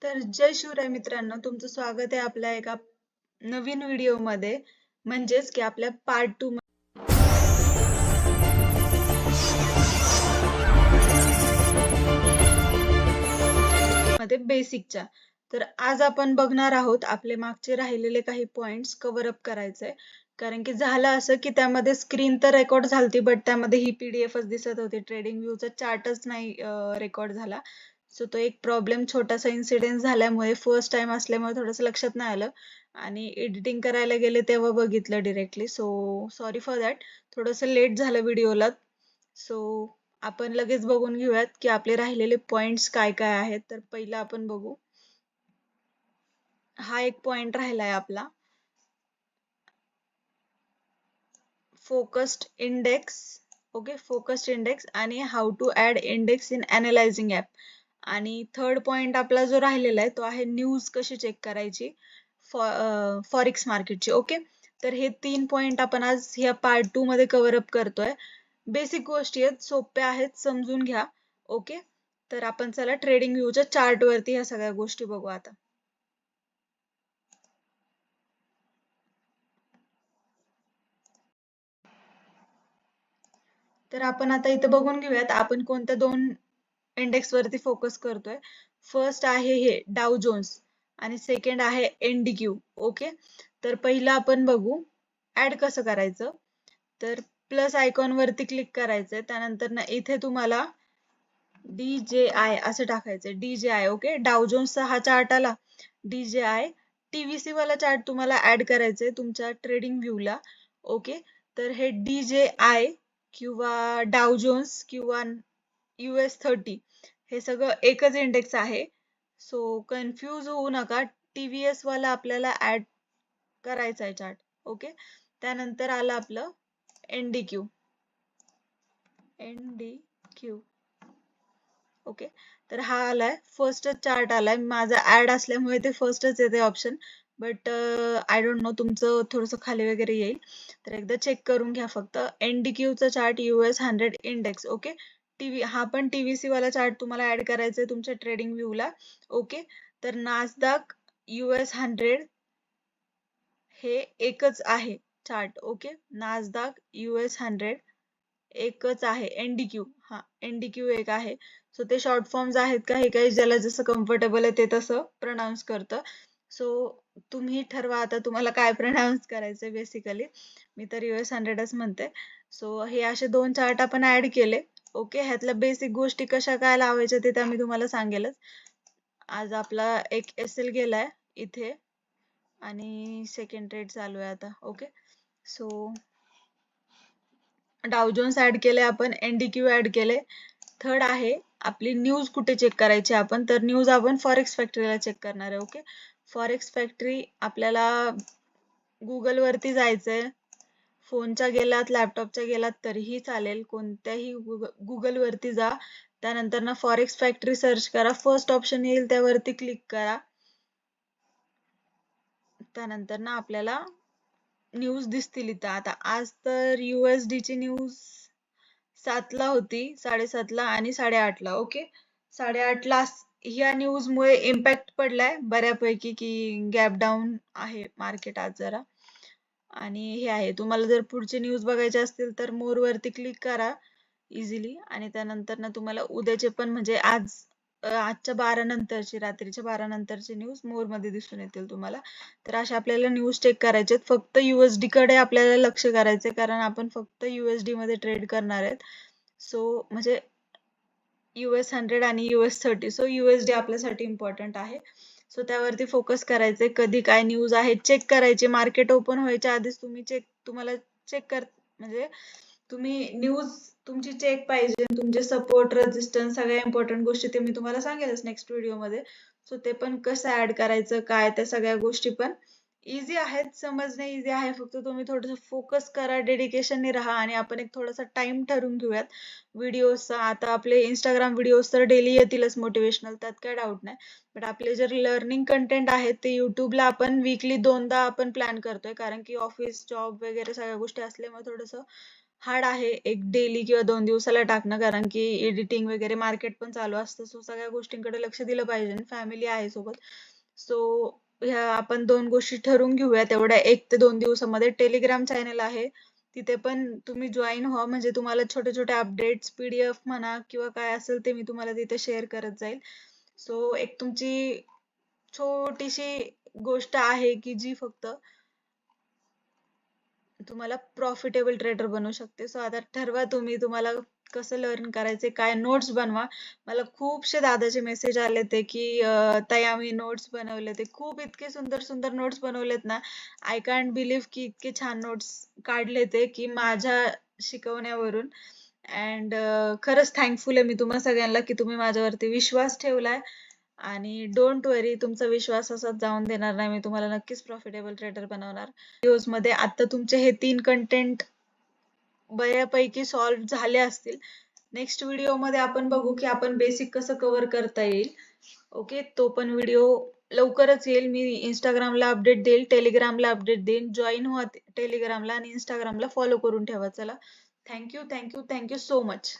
तर जय शिवराय मित्रांनो, तुमचं स्वागत आहे आपल्या एका नवीन व्हिडिओमध्ये. म्हणजेच की आपल्या पार्ट 2 मध्ये बेसिकच्या. तर आज आपण बघणार आहोत आपले मागचे राहिलेले काही पॉइंट्स कव्हर अप करायचे. कारण की झालं असं की त्यामध्ये स्क्रीन तर रेकॉर्ड झालती, बट त्यामध्ये ही पीडीएफच दिसत होती. ट्रेडिंग व्ह्यूचा चार्टच नाही रेकॉर्ड झाला. सो तो एक प्रॉब्लेम, छोटासा इन्सिडेंट झाल्यामुळे, फर्स्ट टाइम असल्यामुळे थोडंसं लक्षात नाही आलं आणि एडिटिंग करायला गेले तेव्हा बघितलं directly. So sorry for that. थोडंसं लेट झालं व्हिडिओला. सो आपण लगेच बघून घेऊयात की आपले राहिलेले पॉइंट्स काय काय आहेत. तर पहिलं आपण बघू. हा एक पॉइंट राहिलाय आपला, focused index. Okay, focused index आणि how to add index in analysing app. आणि थर्ड पॉइंट आपला जो राहिलेला आहे तो आहे न्यूज कशी चेक करायची फॉरेक्स मार्केटची. ओके, तर हे 3 पॉइंट आपण आज ह्या पार्ट 2 मध्ये कव्हर अप करतोय. बेसिक गोष्टी आहेत, सोप्या आहेत, समजून घ्या. ओके, तर आपण चला ट्रेडिंग व्ह्यूच्या चार्ट वरती ह्या सगळ्या गोष्टी बघू आता. तर आपण आता इथे बघून घेऊयात आपण कोणत्या दोन इंडेक्स वरती फोकस करतोय. फर्स्ट आहे हे डाव जोन्स आणि सेकंड आहे एनडीक्यू. ओके, तर पहिलं आपण बघू ऍड कसं करायचं. तर प्लस आयकॉन वरती क्लिक करायचंय, त्यानंतर ना इथे तुम्हाला DJI असं टाकायचंय. DJI. ओके, डाव जोन्सचा हा चार्ट आला. DJI TVC वाला चार्ट तुम्हाला ऍड करायचंय तुमच्या ट्रेडिंग व्ह्यूला. ओके, तर हे DJI किंवा डाव जोन्स किंवा US30 हे सगळं एकच इंडेक्स आहे. सो कन्फ्यूज होऊ नका. TVS वाला आपल्याला ऍड करायचा आहे चार्ट. ओके, त्यानंतर आलं आपलं NDQ. NDQ. ओके, तर हा आलाय, फर्स्टच चार्ट आलाय. माझा ऍड असल्यामुळे ते फर्स्टच येते option, but I don't know तुमचं थोडंसं खाली वगैरे येईल. तर एकदा चेक करून घ्या फक्त. NDQ चा चार्ट US100 इंडेक्स. ओके, हा पण TVC वाला चार्ट तुम्हाला ऍड करायचा आहे तुमच्या ट्रेडिंग व्ह्यूला. ओके, तर नासदाक US100 हे एकच आहे चार्ट. ओके, नासदाक US100 एकच आहे. एनडीक्यू, हा एनडीक्यू एक आहे. सो ते शॉर्ट फॉर्म्स आहेत, काही काही ज्याला जसं कम्फर्टेबल आहे ते तसं प्रोनाऊन्स करतं. सो तुम्ही ठरवा आता तुम्हाला काय प्रोनाऊन्स करायचंय. बेसिकली मी तर US100च म्हणते. सो हे असे दोन चार्ट आपण ऍड केले. ओके, ह्यातल्या बेसिक गोष्टी कशा काय लावायच्या ते मी तुम्हाला सांगेलच. आज आपला एक SL गेलाय इथे आणि सेकंड ट्रेड चालू आहे आता. ओके, सो डाव जोन्स ऍड केले आपण, एनडीक्यू ऍड केले. थर्ड आहे आपली न्यूज कुठे चेक करायची आपण. तर न्यूज आपण फॉरेक्स फॅक्टरीला चेक करणार आहे. ओके, फॉरेक्स फॅक्टरी आपल्याला गुगल वरती जायचंय. फोनच्या गेलात, लॅपटॉपच्या गेलात तरीही चालेल, कोणत्याही गुगल वरती जा. त्यानंतर ना फॉरेक्स फॅक्टरी सर्च करा. फर्स्ट ऑप्शन येईल त्यावरती क्लिक करा. त्यानंतर ना आपल्याला न्यूज दिसतील इथं. आता आज तर USD ची न्यूज 7ला होती, 7:30ला आणि 8:30ला. ओके, 8:30ला ह्या न्यूज मुळे इम्पॅक्ट पडलाय बऱ्यापैकी की गॅप डाऊन आहे मार्केट आज जरा. आणि हे आहे, तुम्हाला जर पुढचे न्यूज बघायचे असतील तर मोर वरती क्लिक करा इझिली. आणि त्यानंतर ना तुम्हाला उद्याचे पण, म्हणजे आजच्या 12 नंतरची, रात्रीच्या 12 नंतरची न्यूज मोर मध्ये दिसून येतील तुम्हाला. तर अशा आपल्याला न्यूज चेक करायचे. फक्त USD कडे आपल्याला लक्ष करायचे, कारण आपण फक्त USD मध्ये ट्रेड करणार आहेत. सो म्हणजे US100 आणि US30. सो USD आपल्यासाठी इम्पॉर्टंट आहे. सो त्यावरती फोकस करायचे. कधी काय न्यूज आहे चेक करायचे. मार्केट ओपन व्हायच्या आधीच तुम्हाला चेक म्हणजे तुम्ही न्यूज तुमची चेक पाहिजे. तुमचे सपोर्ट, रेजिस्टन्स, सगळ्या इम्पॉर्टंट गोष्टी ते मी तुम्हाला सांगेलच नेक्स्ट व्हिडिओमध्ये. सो ते पण कसं ऍड करायचं काय, त्या सगळ्या गोष्टी पण इझी आहेत, समजणे इझी आहे. फक्त तुम्ही थोडंसं फोकस करा, डेडिकेशनने राहा. आणि आपण एक थोडासा टाइम ठरवून घेऊयात व्हिडिओचा. आता आपले इंस्टाग्राम व्हिडिओज तर डेली येतीलच मोटिवेशनल, त्यात काय डाऊट नाही. बट आपले जर लर्निंग कंटेंट आहेत ते युट्यूबला आपण वीकली 2दा आपण प्लॅन करतोय, कारण की ऑफिस, जॉब वगैरे सगळ्या गोष्टी असल्यामुळे थोडंसं हार्ड आहे एक डेली किंवा 2 दिवसाला टाकणं, कारण की एडिटिंग वगैरे मार्केट पण चालू असतं. सो सगळ्या गोष्टींकडे लक्ष दिलं पाहिजे. फॅमिली आहे सोबत. सो ह्या आपण 2 गोष्टी ठरवून घेऊया तेवढ्या 1 ते 2 दिवसामध्ये. टेलिग्राम चॅनल आहे. तिथे पण तुम्ही जॉइन व्हा, म्हणजे तुम्हाला छोटे-छोटे अपडेट्स, पीडीएफ म्हणा किंवा काय असेल ते मी तुम्हाला तिथे शेअर करत जाईल. सो एक तुमची छोटीशी गोष्ट आहे की जी फक्त तुम्हाला प्रॉफिटेबल ट्रेडर बनवू शकते. सो आता ठरवा तुम्हाला कसं लर्न करायचे, काय नोट्स बनवा. मला खूपशे दादाचे मेसेज आले ते की ताई आम्ही नोट्स बनवले. ते खूप इतके सुंदर सुंदर नोट्स बनवलेत ना. आय कांट बिलीव्ह की इतके छान नोट्स काढले ते की माझ्या शिकवण्यावरून. अँड खरंच थँकफुल आहे मी तुम्हा सगळ्यांना की तुम्ही माझ्यावरती विश्वास ठेवलाय. आणि डोंट वरी, तुमचा विश्वास असाच जाऊन देणार नाही. मी तुम्हाला नक्कीच प्रॉफिटेबल ट्रेडर बनवणार. व्हिडिओज मध्ये आता तुमचे हे 3 कंटेंट बऱ्यापैकी सॉल्व्ह झाले असतील. नेक्स्ट व्हिडिओ मध्ये आपण बघू की आपण बेसिक कसं कव्हर करता येईल. ओके, तो पण व्हिडिओ लवकरच येईल. मी इंस्टाग्रामला अपडेट देईल, टेलिग्रामला अपडेट देईन. जॉईन व्हा टेलिग्रामला आणि इंस्टाग्रामला फॉलो करून ठेवा. चला, thank you, thank you, thank you so much.